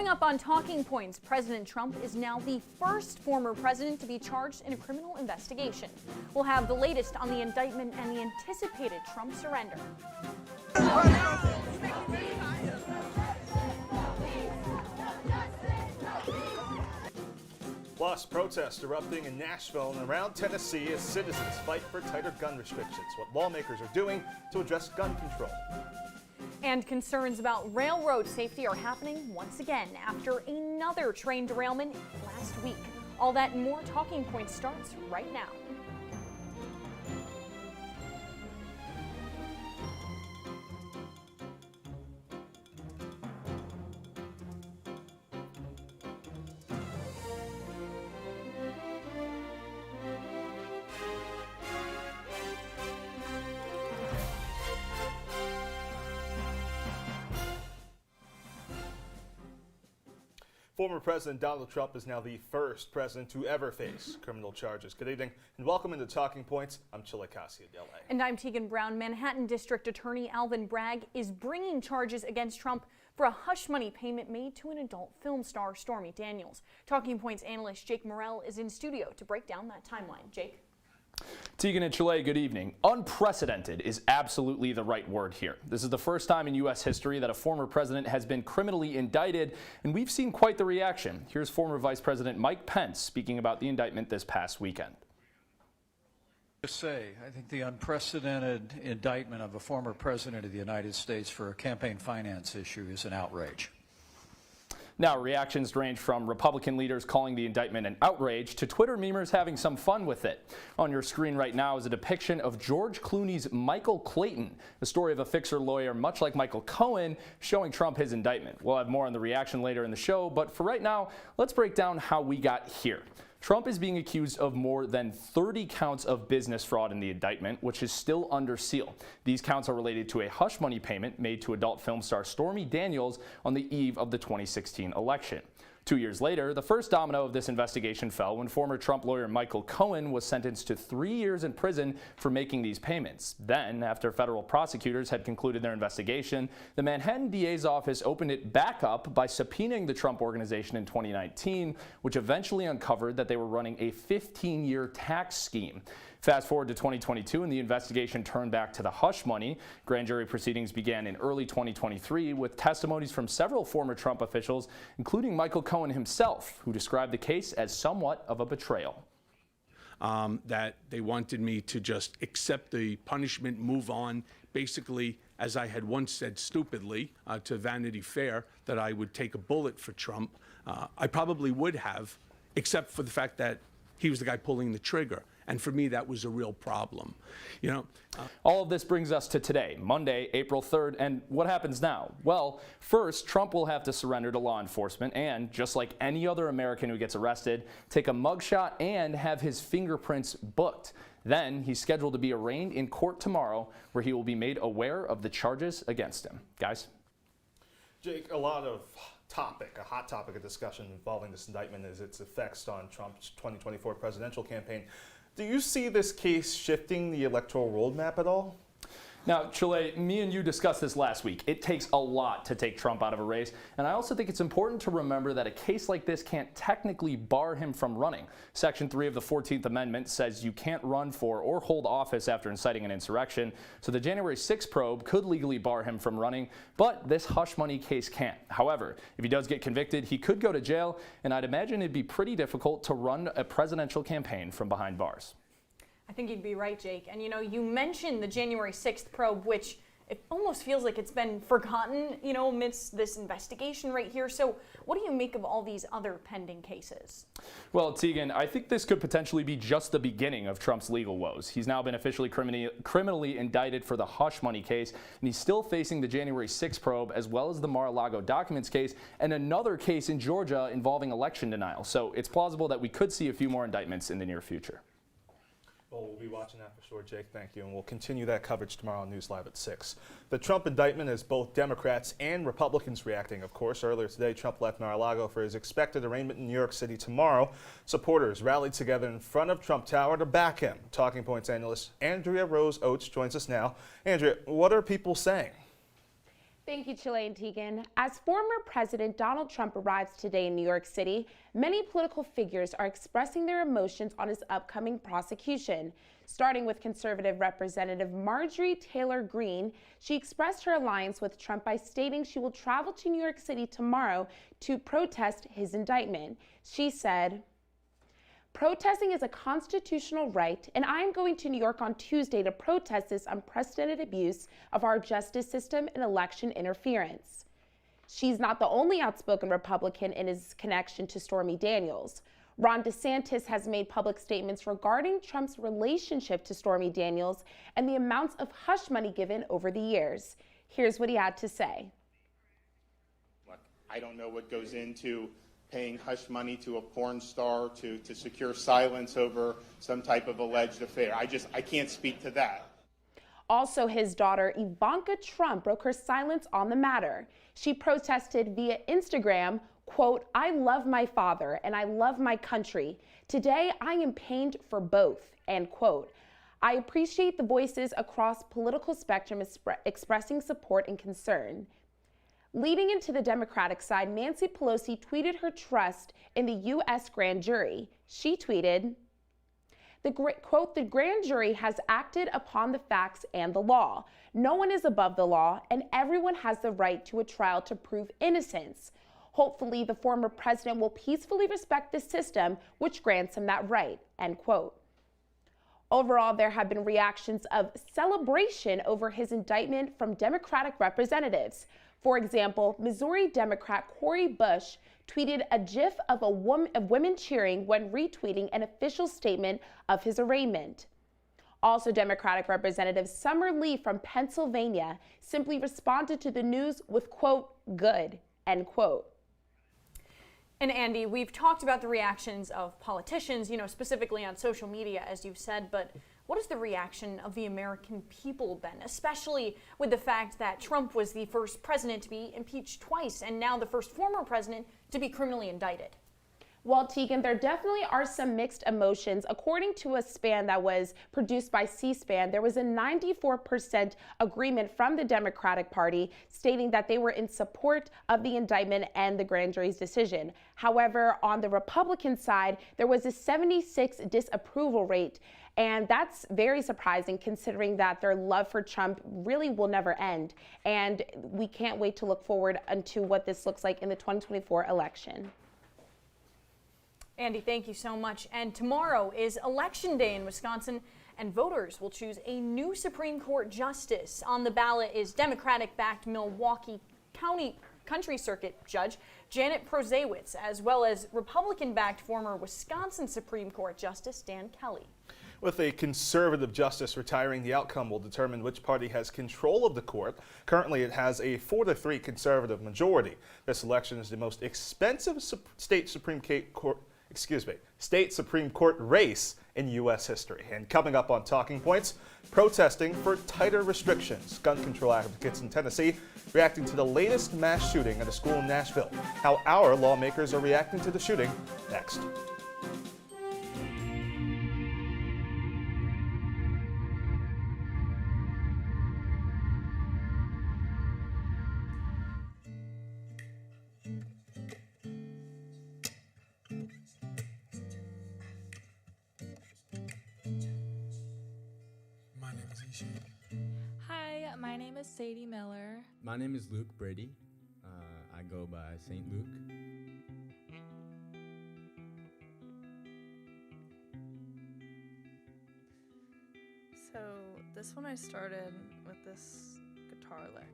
Coming up on Talking Points, President Trump is now the first former president to be charged in a criminal investigation. We'll have the latest on the indictment and the anticipated Trump surrender. Plus, protests erupting in Nashville and around Tennessee as citizens fight for tighter gun restrictions, what lawmakers are doing to address gun control. And concerns about railroad safety are happening once again after another train derailment last week. All that and more. Talking Points starts right now. Former President Donald Trump is now the first president to ever face criminal charges. Good evening and welcome into Talking Points. I'm Chilekasi, Adele. And I'm Teagan Brown. Manhattan District Attorney Alvin Bragg is bringing charges against Trump for a hush money payment made to an adult film star, Stormy Daniels. Talking Points analyst Jake Morrell is in studio to break down that timeline. Jake? Teagan and Chile, good evening. Unprecedented is absolutely the right word here. This is the first time in U.S. history that a former president has been criminally indicted, and we've seen quite the reaction. Here's former Vice President Mike Pence speaking about the indictment this past weekend. I think the unprecedented indictment of a former president of the United States for a campaign finance issue is an outrage. Now, reactions range from Republican leaders calling the indictment an outrage to Twitter memers having some fun with it. On your screen right now is a depiction of George Clooney's Michael Clayton, the story of a fixer lawyer much like Michael Cohen, showing Trump his indictment. We'll have more on the reaction later in the show, but for right now, let's break down how we got here. Trump is being accused of more than 30 counts of business fraud in the indictment, which is still under seal. These counts are related to a hush money payment made to adult film star Stormy Daniels on the eve of the 2016 election. 2 years later, the first domino of this investigation fell when former Trump lawyer Michael Cohen was sentenced to 3 years in prison for making these payments. Then, after federal prosecutors had concluded their investigation, the Manhattan DA's office opened it back up by subpoenaing the Trump Organization in 2019, which eventually uncovered that they were running a 15-year tax scheme. Fast forward to 2022, and the investigation turned back to the hush money. Grand jury proceedings began in early 2023 with testimonies from several former Trump officials, including Michael Cohen himself, who described the case as somewhat of a betrayal. That they wanted me to just accept the punishment, move on. Basically, as I had once said stupidly to Vanity Fair, that I would take a bullet for Trump. I probably would have, except for the fact that he was the guy pulling the trigger. And for me, that was a real problem. You know, all of this brings us to today, Monday, April 3rd. And what happens now? Well, first, Trump will have to surrender to law enforcement and, just like any other American who gets arrested, take a mugshot and have his fingerprints booked. Then he's scheduled to be arraigned in court tomorrow, where he will be made aware of the charges against him. Guys? Jake, a hot topic of discussion involving this indictment is its effects on Trump's 2024 presidential campaign. Do you see this case shifting the electoral roadmap at all? Now, Chile, me and you discussed this last week. It takes a lot to take Trump out of a race, and I also think it's important to remember that a case like this can't technically bar him from running. Section 3 of the 14th Amendment says you can't run for or hold office after inciting an insurrection, so the January 6th probe could legally bar him from running, but this hush money case can't. However, if he does get convicted, he could go to jail, and I'd imagine it'd be pretty difficult to run a presidential campaign from behind bars. I think you'd be right, Jake. And you mentioned the January 6th probe, which it almost feels like it's been forgotten, amidst this investigation right here. So what do you make of all these other pending cases? Well, Teagan, I think this could potentially be just the beginning of Trump's legal woes. He's now been officially criminally indicted for the hush money case, and he's still facing the January 6th probe, as well as the Mar-a-Lago documents case, and another case in Georgia involving election denial. So it's plausible that we could see a few more indictments in the near future. Well, we'll be watching that for sure, Jake. Thank you. And we'll continue that coverage tomorrow on News Live at 6. The Trump indictment has both Democrats and Republicans reacting, of course. Earlier today, Trump left Mar-a-Lago for his expected arraignment in New York City tomorrow. Supporters rallied together in front of Trump Tower to back him. Talking Points analyst Andrea Rose Oates joins us now. Andrea, what are people saying? Thank you, Chile and Teagan. As former President Donald Trump arrives today in New York City, many political figures are expressing their emotions on his upcoming prosecution. Starting with conservative Representative Marjorie Taylor Greene, she expressed her alliance with Trump by stating she will travel to New York City tomorrow to protest his indictment. She said, "Protesting is a constitutional right, and I am going to New York on Tuesday to protest this unprecedented abuse of our justice system and election interference." She's not the only outspoken Republican in his connection to Stormy Daniels. Ron DeSantis has made public statements regarding Trump's relationship to Stormy Daniels and the amounts of hush money given over the years. Here's what he had to say. Look, I don't know what goes into paying hush money to a porn star to secure silence over some type of alleged affair. I can't speak to that. Also, his daughter Ivanka Trump broke her silence on the matter. She protested via Instagram, quote, "I love my father and I love my country. Today I am pained for both," end quote. "I appreciate the voices across political spectrum expressing support and concern." Leading into the Democratic side, Nancy Pelosi tweeted her trust in the U.S. grand jury. She tweeted, quote, "The grand jury has acted upon the facts and the law. No one is above the law, and everyone has the right to a trial to prove innocence. Hopefully, the former president will peacefully respect the system which grants him that right," end quote. Overall, there have been reactions of celebration over his indictment from Democratic representatives. For example, Missouri Democrat Cori Bush tweeted a gif of women cheering when retweeting an official statement of his arraignment. Also, Democratic Representative Summer Lee from Pennsylvania simply responded to the news with, quote, "good," end quote. And Andy, we've talked about the reactions of politicians, specifically on social media, as you've said, but what has the reaction of the American people been, especially with the fact that Trump was the first president to be impeached twice and now the first former president to be criminally indicted? Well, Teagan, there definitely are some mixed emotions. According to a span that was produced by C-SPAN, there was a 94% agreement from the Democratic Party stating that they were in support of the indictment and the grand jury's decision. However, on the Republican side, there was a 76% disapproval rate. And that's very surprising considering that their love for Trump really will never end. And we can't wait to look forward into what this looks like in the 2024 election. Andy, thank you so much. And tomorrow is Election Day in Wisconsin, and voters will choose a new Supreme Court justice. On the ballot is Democratic-backed Milwaukee County Country Circuit Judge Janet Prozewicz, as well as Republican-backed former Wisconsin Supreme Court Justice Dan Kelly. With a conservative justice retiring, the outcome will determine which party has control of the court. Currently, it has a 4-3 conservative majority. This election is the most expensive state Supreme Court race in U.S. history. And coming up on Talking Points, protesting for tighter restrictions. Gun control advocates in Tennessee reacting to the latest mass shooting at a school in Nashville. How our lawmakers are reacting to the shooting next. Hi, my name is Sadie Miller. My name is Luke Brady. I go by St. Luke. So this one I started with this guitar lick.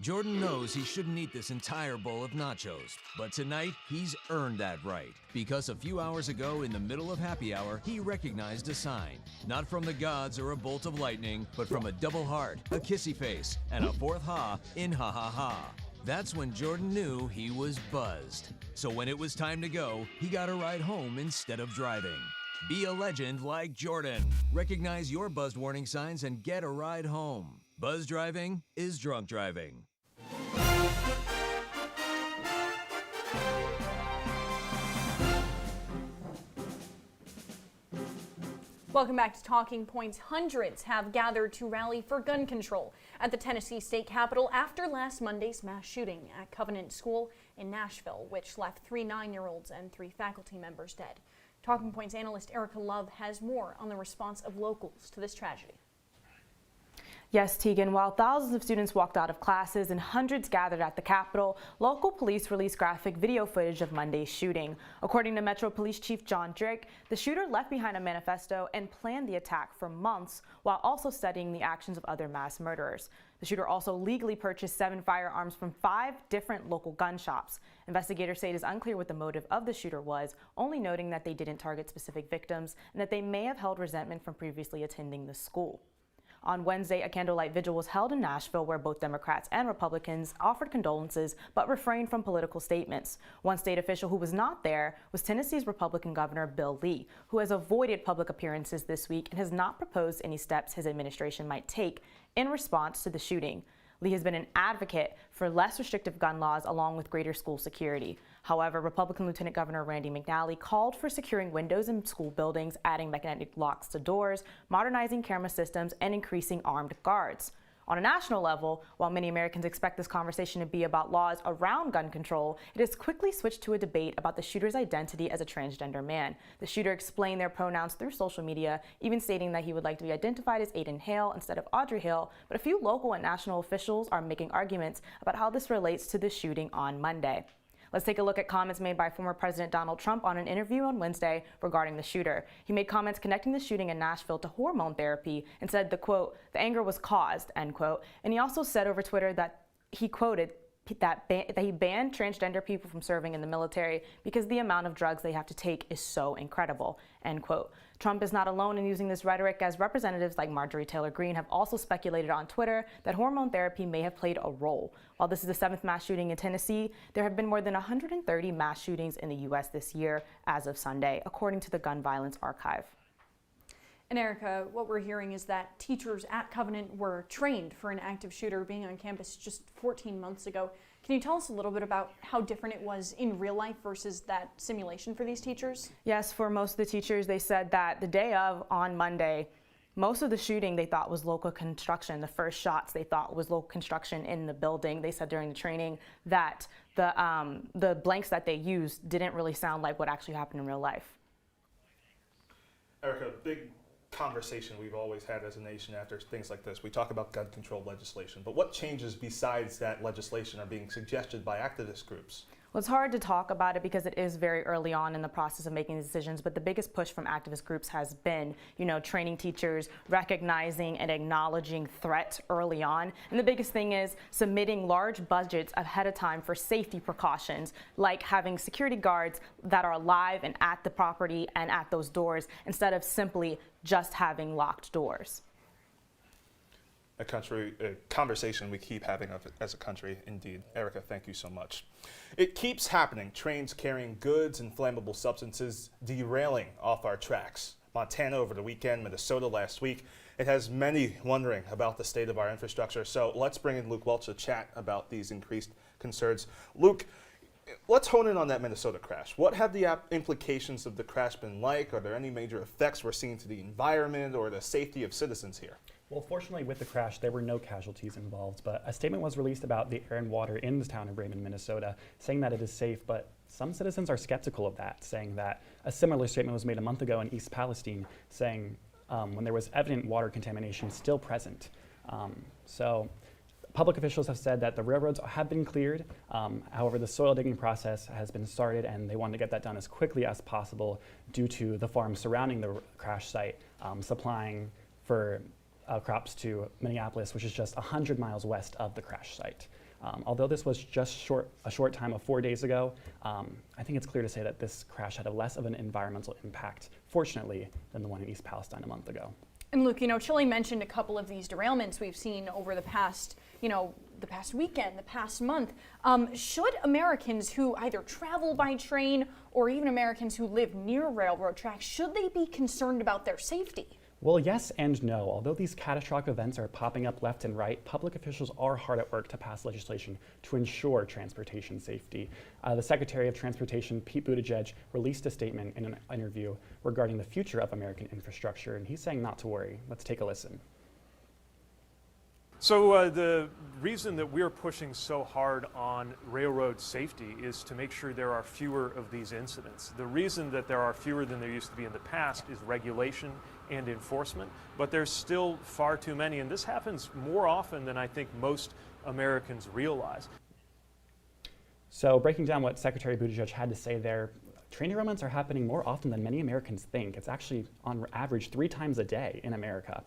Jordan knows he shouldn't eat this entire bowl of nachos, but tonight he's earned that right. Because a few hours ago, in the middle of happy hour, he recognized a sign. Not from the gods or a bolt of lightning, but from a double heart, a kissy face, and a fourth ha in ha ha ha. That's when Jordan knew he was buzzed. So when it was time to go, he got a ride home instead of driving. Be a legend like Jordan. Recognize your buzzed warning signs and get a ride home. Buzz driving is drunk driving. Welcome back to Talking Points. Hundreds have gathered to rally for gun control at the Tennessee state capitol after last Monday's mass shooting at Covenant School in Nashville, which left 3 9-year-olds and 3 faculty members dead. Talking Points analyst Erica Love has more on the response of locals to this tragedy. Yes, Teagan, while thousands of students walked out of classes and hundreds gathered at the Capitol, local police released graphic video footage of Monday's shooting. According to Metro Police Chief John Drake, the shooter left behind a manifesto and planned the attack for months while also studying the actions of other mass murderers. The shooter also legally purchased 7 firearms from 5 different local gun shops. Investigators say it is unclear what the motive of the shooter was, only noting that they didn't target specific victims and that they may have held resentment from previously attending the school. On Wednesday, a candlelight vigil was held in Nashville where both Democrats and Republicans offered condolences but refrained from political statements. One state official who was not there was Tennessee's Republican Governor Bill Lee, who has avoided public appearances this week and has not proposed any steps his administration might take in response to the shooting. Lee has been an advocate for less restrictive gun laws along with greater school security. However, Republican Lieutenant Governor Randy McNally called for securing windows in school buildings, adding magnetic locks to doors, modernizing camera systems, and increasing armed guards. On a national level, while many Americans expect this conversation to be about laws around gun control, it has quickly switched to a debate about the shooter's identity as a transgender man. The shooter explained their pronouns through social media, even stating that he would like to be identified as Aiden Hale instead of Audrey Hale, but a few local and national officials are making arguments about how this relates to the shooting on Monday. Let's take a look at comments made by former President Donald Trump on an interview on Wednesday regarding the shooter. He made comments connecting the shooting in Nashville to hormone therapy and said the quote, "The anger was caused," end quote. And he also said over Twitter that he quoted that he banned transgender people from serving in the military because the amount of drugs they have to take is so incredible, end quote. Trump is not alone in using this rhetoric, as representatives like Marjorie Taylor Greene have also speculated on Twitter that hormone therapy may have played a role. While this is the 7th mass shooting in Tennessee, there have been more than 130 mass shootings in the U.S. this year as of Sunday, according to the Gun Violence Archive. And Erica, what we're hearing is that teachers at Covenant were trained for an active shooter being on campus just 14 months ago. Can you tell us a little bit about how different it was in real life versus that simulation for these teachers? Yes, for most of the teachers, they said that the day of, on Monday, most of the shooting they thought was local construction. The first shots they thought was local construction in the building. They said during the training that the blanks that they used didn't really sound like what actually happened in real life. Erica, big conversation we've always had as a nation after things like this. We talk about gun control legislation, but what changes besides that legislation are being suggested by activist groups? Well, it's hard to talk about it because it is very early on in the process of making these decisions, but the biggest push from activist groups has been, training teachers, recognizing and acknowledging threats early on. And the biggest thing is submitting large budgets ahead of time for safety precautions, like having security guards that are live and at the property and at those doors instead of simply just having locked doors. A conversation we keep having as a country, indeed. Erica, thank you so much. It keeps happening. Trains carrying goods and flammable substances derailing off our tracks. Montana over the weekend, Minnesota last week. It has many wondering about the state of our infrastructure. So let's bring in Luke Welch to chat about these increased concerns. Luke, let's hone in on that Minnesota crash. What have the implications of the crash been like? Are there any major effects we're seeing to the environment or the safety of citizens here? Well, fortunately with the crash, there were no casualties involved, but a statement was released about the air and water in the town of Raymond, Minnesota, saying that it is safe, but some citizens are skeptical of that, saying that a similar statement was made a month ago in East Palestine, saying when there was evident water contamination still present. So public officials have said that the railroads have been cleared. However, the soil digging process has been started and they want to get that done as quickly as possible due to the farms surrounding the crash site supplying for crops to Minneapolis, which is just 100 miles west of the crash site. Although this was just a short time of 4 days ago, I think it's clear to say that this crash had less of an environmental impact, fortunately, than the one in East Palestine a month ago. And Luke, Chile mentioned a couple of these derailments we've seen over the past, the past weekend, the past month. Should Americans who either travel by train or even Americans who live near railroad tracks, should they be concerned about their safety? Well, yes and no. Although these catastrophic events are popping up left and right, public officials are hard at work to pass legislation to ensure transportation safety. The Secretary of Transportation, Pete Buttigieg, released a statement in an interview regarding the future of American infrastructure, and he's saying not to worry. Let's take a listen. So the reason that we're pushing so hard on railroad safety is to make sure there are fewer of these incidents. The reason that there are fewer than there used to be in the past is regulation and enforcement, but there's still far too many, and this happens more often than I think most Americans realize. So breaking down what Secretary Buttigieg had to say there, train derailments are happening more often than many Americans think. It's actually on average 3 times a day in America.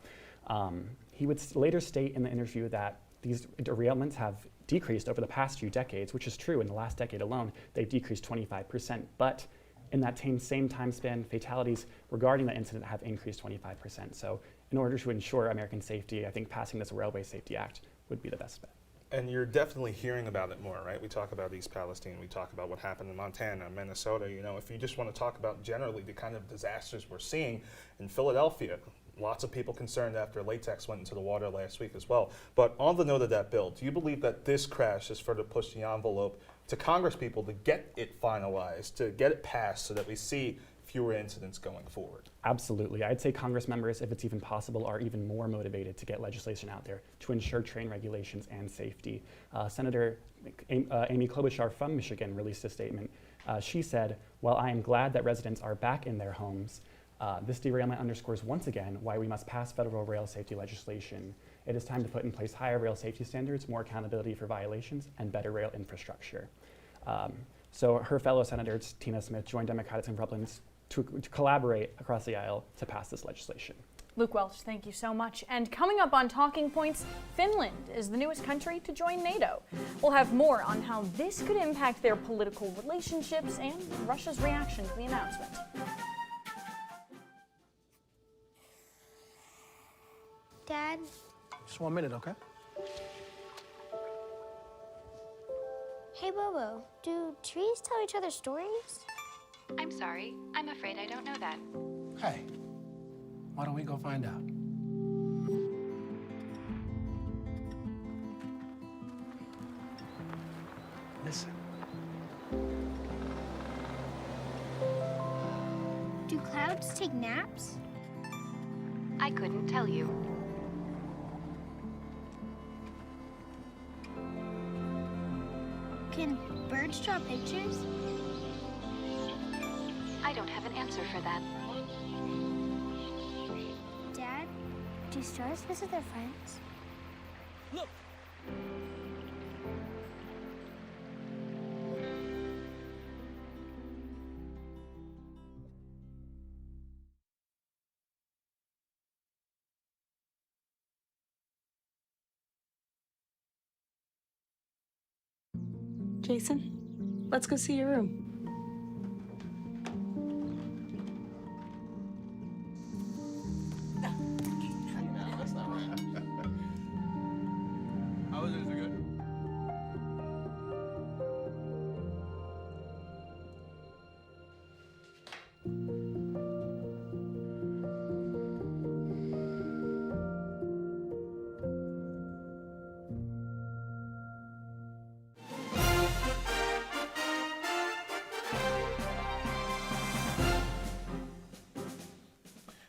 He would later state in the interview that these derailments have decreased over the past few decades, which is true. In the last decade alone, they've decreased 25%. But in that same time span, fatalities regarding the incident have increased 25%. So in order to ensure American safety, I think passing this Railway Safety Act would be the best bet. And you're definitely hearing about it more, right? We talk about East Palestine, we talk about what happened in Montana, Minnesota. You know, if you just want to talk about generally the kind of disasters we're seeing in Philadelphia, lots of people concerned after latex went into the water last week as well. But on the note of that bill, do you believe that this crash has further pushed the envelope to Congress people to get it finalized, to get it passed so that we see fewer incidents going forward? Absolutely. I'd say Congress members, if it's even possible, are even more motivated to get legislation out there to ensure train regulations and safety. Senator Amy Klobuchar from Michigan released a statement. She said, "While I am glad that residents are back in their homes, this derailment underscores once again why we must pass federal rail safety legislation. It is time to put in place higher rail safety standards, more accountability for violations, and better rail infrastructure." So her fellow senators, Tina Smith, joined Democrats and Republicans to collaborate across the aisle to pass this legislation. Luke Welch, thank you so much. And coming up on Talking Points, Finland is the newest country to join NATO. We'll have more on how this could impact their political relationships and Russia's reaction to the announcement. Dad? Just 1 minute, okay? Hey, Bobo, do trees tell each other stories? I'm sorry. I'm afraid I don't know that. Hey, why don't we go find out? Listen. Do clouds take naps? I couldn't tell you. Can birds draw pictures? I don't have an answer for that. Dad, do stars visit their friends? Look! Jason, let's go see your room.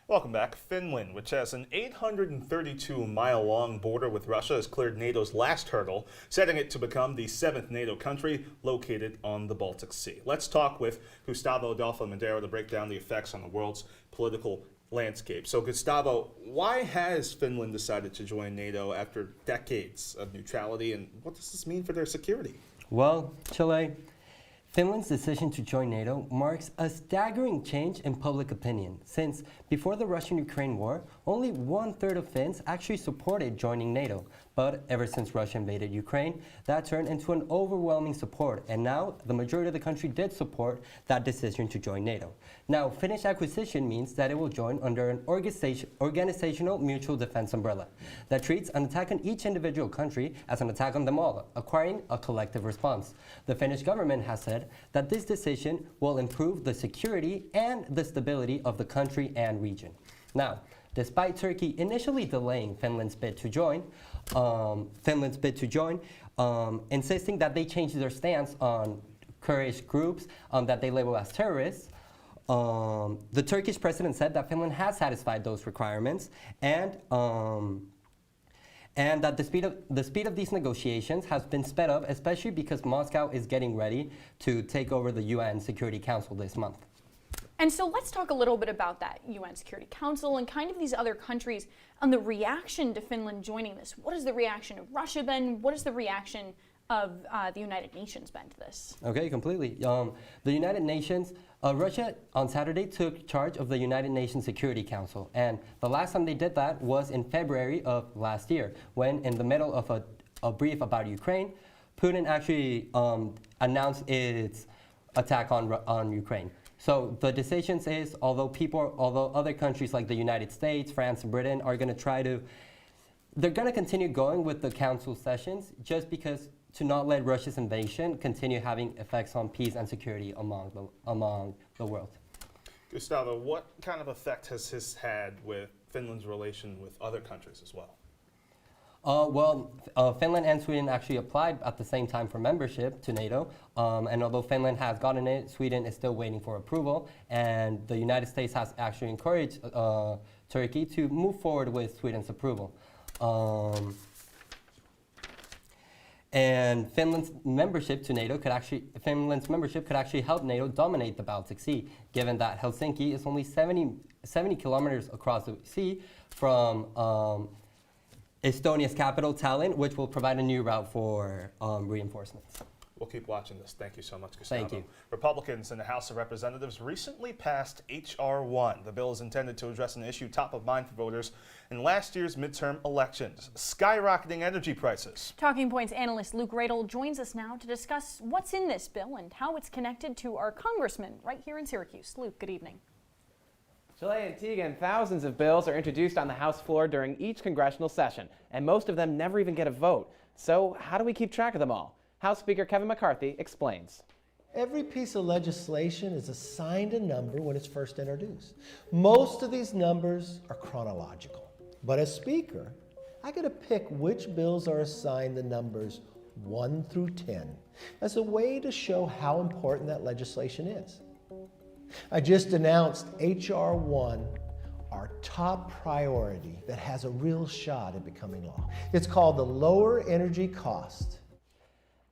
Welcome back. Finland, which has an 832-mile-long border with Russia, has cleared NATO's last hurdle, setting it to become the 7th NATO country located on the Baltic Sea. Let's talk with Gustavo Adolfo Madero to break down the effects on the world's political landscape. So, Gustavo, why has Finland decided to join NATO after decades of neutrality, and what does this mean for their security? Well, Chile, Finland's decision to join NATO marks a staggering change in public opinion, since before the Russian-Ukraine war, only 1/3 of Finns actually supported joining NATO. But ever since Russia invaded Ukraine, that turned into an overwhelming support, and now the majority of the country did support that decision to join NATO. Now, Finnish acquisition means that it will join under an organizational mutual defense umbrella that treats an attack on each individual country as an attack on them all, acquiring a collective response. The Finnish government has said that this decision will improve the security and the stability of the country and region. Now, despite Turkey initially delaying Finland's bid to join, insisting that they change their stance on Kurdish groups that they label as terrorists, the Turkish president said that Finland has satisfied those requirements, and that the speed of these negotiations has been sped up, especially because Moscow is getting ready to take over the UN Security Council this month. And so let's talk a little bit about that UN Security Council and kind of these other countries and the reaction to Finland joining this. What has the reaction of Russia been? What has the reaction of the United Nations been to this? Okay, completely. The United Nations, Russia on Saturday took charge of the United Nations Security Council, and the last time they did that was in February of last year, when in the middle of a brief about Ukraine, Putin actually announced its attack on Ukraine. So the decisions is, although other countries like the United States, France, and Britain are going to they're going to continue going with the council sessions just because to not let Russia's invasion continue having effects on peace and security among the world. Gustavo, what kind of effect has this had with Finland's relation with other countries as well? Finland and Sweden actually applied at the same time for membership to NATO, and although Finland has gotten it, Sweden is still waiting for approval, and the United States has actually encouraged Turkey to move forward with Sweden's approval. And Finland's membership could actually help NATO dominate the Baltic Sea, given that Helsinki is only 70 kilometers across the sea from Estonia's capital, Tallinn, which will provide a new route for reinforcements. We'll keep watching this. Thank you so much, Gustavo. Thank you. Republicans in the House of Representatives recently passed H.R. 1. The bill is intended to address an issue top of mind for voters in last year's midterm elections, skyrocketing energy prices. Talking Points analyst Luke Radel joins us now to discuss what's in this bill and how it's connected to our congressman right here in Syracuse. Luke, good evening. Chile and Teagan, thousands of bills are introduced on the House floor during each congressional session, and most of them never even get a vote. So how do we keep track of them all? House Speaker Kevin McCarthy explains. Every piece of legislation is assigned a number when it's first introduced. Most of these numbers are chronological, but as Speaker, I get to pick which bills are assigned the numbers 1 through 10 as a way to show how important that legislation is. I just announced H.R. 1, our top priority that has a real shot at becoming law. It's called the Lower Energy Cost.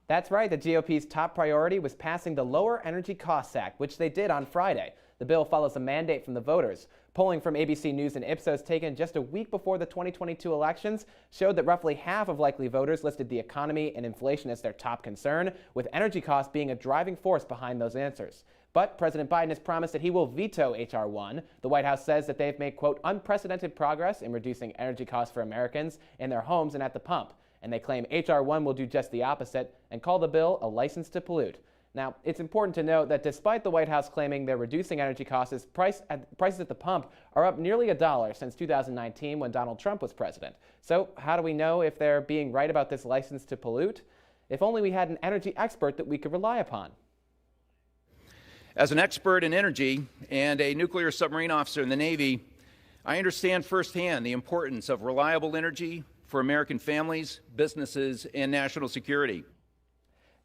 That's right, the GOP's top priority was passing the Lower Energy Costs Act, which they did on Friday. The bill follows a mandate from the voters. Polling from ABC News and Ipsos taken just a week before the 2022 elections showed that roughly half of likely voters listed the economy and inflation as their top concern, with energy costs being a driving force behind those answers. But President Biden has promised that he will veto H.R. 1. The White House says that they've made, quote, unprecedented progress in reducing energy costs for Americans in their homes and at the pump. And they claim H.R. 1 will do just the opposite and call the bill a license to pollute. Now, it's important to note that despite the White House claiming they're reducing energy costs, prices at the pump are up nearly $1 since 2019 when Donald Trump was president. So how do we know if they're being right about this license to pollute? If only we had an energy expert that we could rely upon. As an expert in energy and a nuclear submarine officer in the Navy, I understand firsthand the importance of reliable energy for American families, businesses, and national security.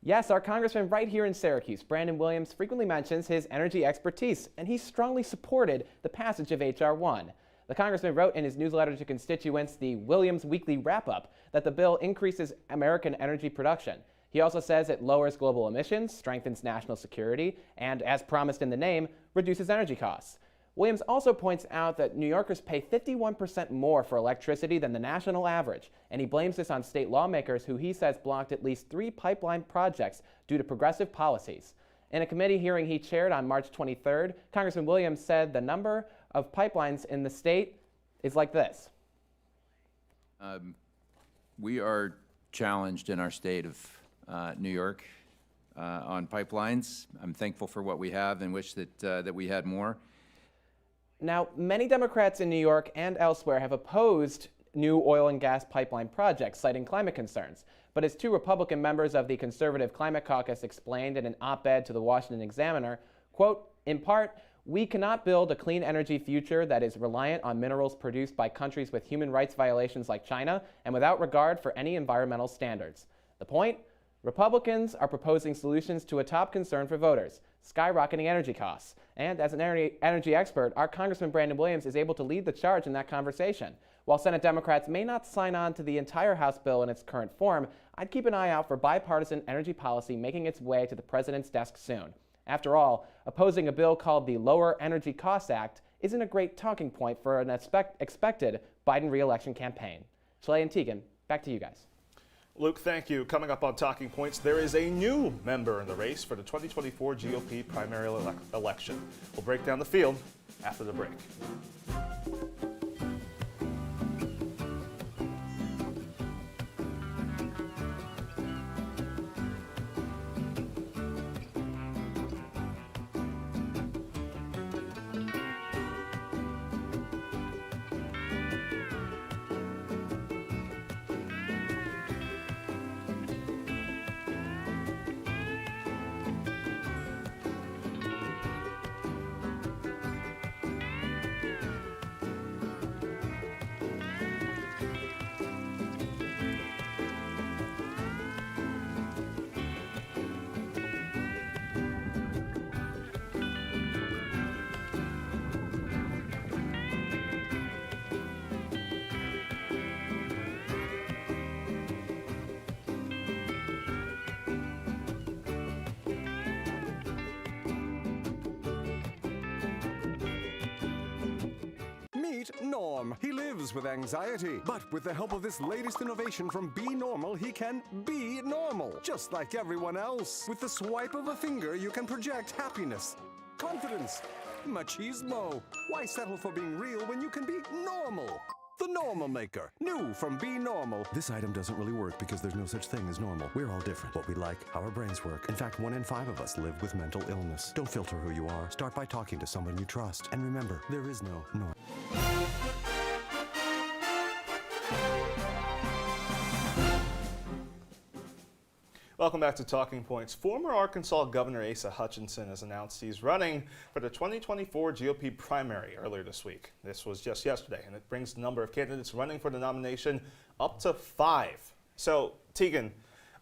Yes, our congressman right here in Syracuse, Brandon Williams, frequently mentions his energy expertise, and he strongly supported the passage of H.R. 1. The congressman wrote in his newsletter to constituents, the Williams Weekly Wrap-Up, that the bill increases American energy production. He also says it lowers global emissions, strengthens national security, and, as promised in the name, reduces energy costs. Williams also points out that New Yorkers pay 51% more for electricity than the national average, and he blames this on state lawmakers who he says blocked at least 3 pipeline projects due to progressive policies. In a committee hearing he chaired on March 23rd, Congressman Williams said the number of pipelines in the state is like this. We are challenged in our state of New York on pipelines. I'm thankful for what we have and wish that we had more. Now, many Democrats in New York and elsewhere have opposed new oil and gas pipeline projects, citing climate concerns. But as two Republican members of the Conservative Climate Caucus explained in an op-ed to the Washington Examiner, quote, in part, we cannot build a clean energy future that is reliant on minerals produced by countries with human rights violations like China and without regard for any environmental standards. The point? Republicans are proposing solutions to a top concern for voters, skyrocketing energy costs. And as an energy expert, our Congressman Brandon Williams is able to lead the charge in that conversation. While Senate Democrats may not sign on to the entire House bill in its current form, I'd keep an eye out for bipartisan energy policy making its way to the president's desk soon. After all, opposing a bill called the Lower Energy Costs Act isn't a great talking point for an expected Biden re-election campaign. Chile and Teagan, back to you guys. Luke, thank you. Coming up on Talking Points, there is a new member in the race for the 2024 GOP primary election. We'll break down the field after the break. Meet Norm. He lives with anxiety, but with the help of this latest innovation from Be Normal, he can be normal, just like everyone else. With the swipe of a finger, you can project happiness, confidence, machismo. Why settle for being real when you can be normal? The Normal Maker, new from Be Normal. This item doesn't really work because there's no such thing as normal. We're all different. What we like, how our brains work. In fact, 1 in 5 of us live with mental illness. Don't filter who you are. Start by talking to someone you trust. And remember, there is no norm. Welcome back to Talking Points. Former Arkansas Governor Asa Hutchinson has announced he's running for the 2024 GOP primary earlier this week. This was just yesterday, and it brings the number of candidates running for the nomination up to 5. So, Teagan,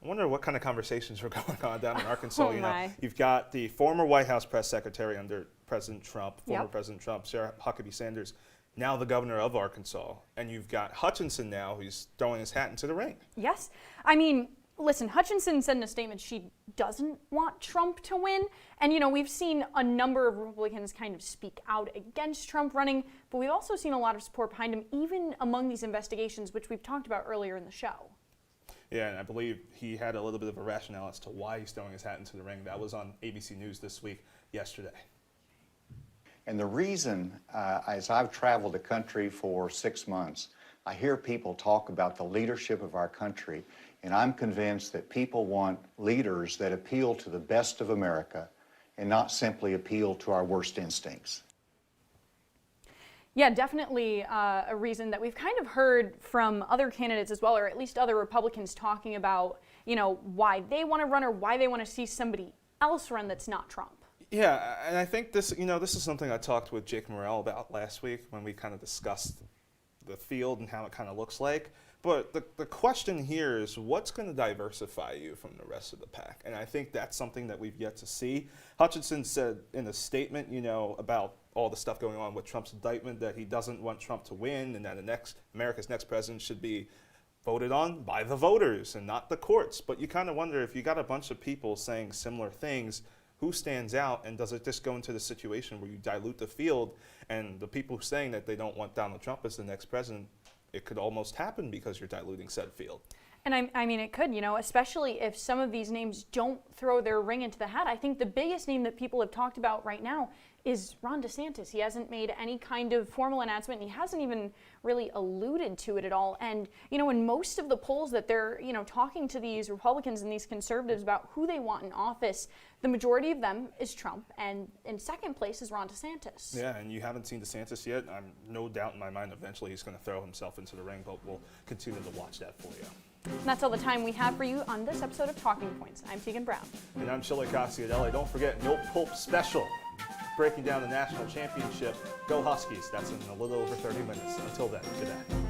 I wonder what kind of conversations were going on down in Arkansas. You've got the former White House press secretary under President Trump, former President Trump, Sarah Huckabee Sanders, now the governor of Arkansas, and you've got Hutchinson now who's throwing his hat into the ring. Yes. I mean, listen, Hutchinson said in a statement she doesn't want Trump to win. And, we've seen a number of Republicans kind of speak out against Trump running, but we've also seen a lot of support behind him, even among these investigations, which we've talked about earlier in the show. Yeah, and I believe he had a little bit of a rationale as to why he's throwing his hat into the ring. That was on ABC News this week, yesterday. And the reason, as I've traveled the country for 6 months, I hear people talk about the leadership of our country, and I'm convinced that people want leaders that appeal to the best of America and not simply appeal to our worst instincts. Yeah, definitely a reason that we've kind of heard from other candidates as well, or at least other Republicans talking about, why they want to run or why they want to see somebody else run that's not Trump. Yeah, and I think this is something I talked with Jake Morrell about last week when we kind of discussed the field and how it kind of looks like. But the question here is, what's going to diversify you from the rest of the pack? And I think that's something that we've yet to see. Hutchinson said in a statement, about all the stuff going on with Trump's indictment, that he doesn't want Trump to win and that America's next president should be voted on by the voters and not the courts. But you kind of wonder, if you got a bunch of people saying similar things, who stands out, and does it just go into the situation where you dilute the field, and the people saying that they don't want Donald Trump as the next president, it could almost happen because you're diluting said field. And I mean, it could, you know, especially if some of these names don't throw their ring into the hat. I think the biggest name that people have talked about right now is Ron DeSantis. He hasn't made any kind of formal announcement. He hasn't even really alluded to it at all. And, you know, in most of the polls that they're, you know, talking to these Republicans and these conservatives about who they want in office, the majority of them is Trump. And in second place is Ron DeSantis. Yeah, and you haven't seen DeSantis yet. I'm no doubt in my mind eventually he's going to throw himself into the ring, but we'll continue to watch that for you. And that's all the time we have for you on this episode of Talking Points. I'm Teagan Brown. And I'm Chilekasi, Adele. Don't forget, No Pulp Special, breaking down the national championship. Go Huskies. That's in a little over 30 minutes. Until then, good day.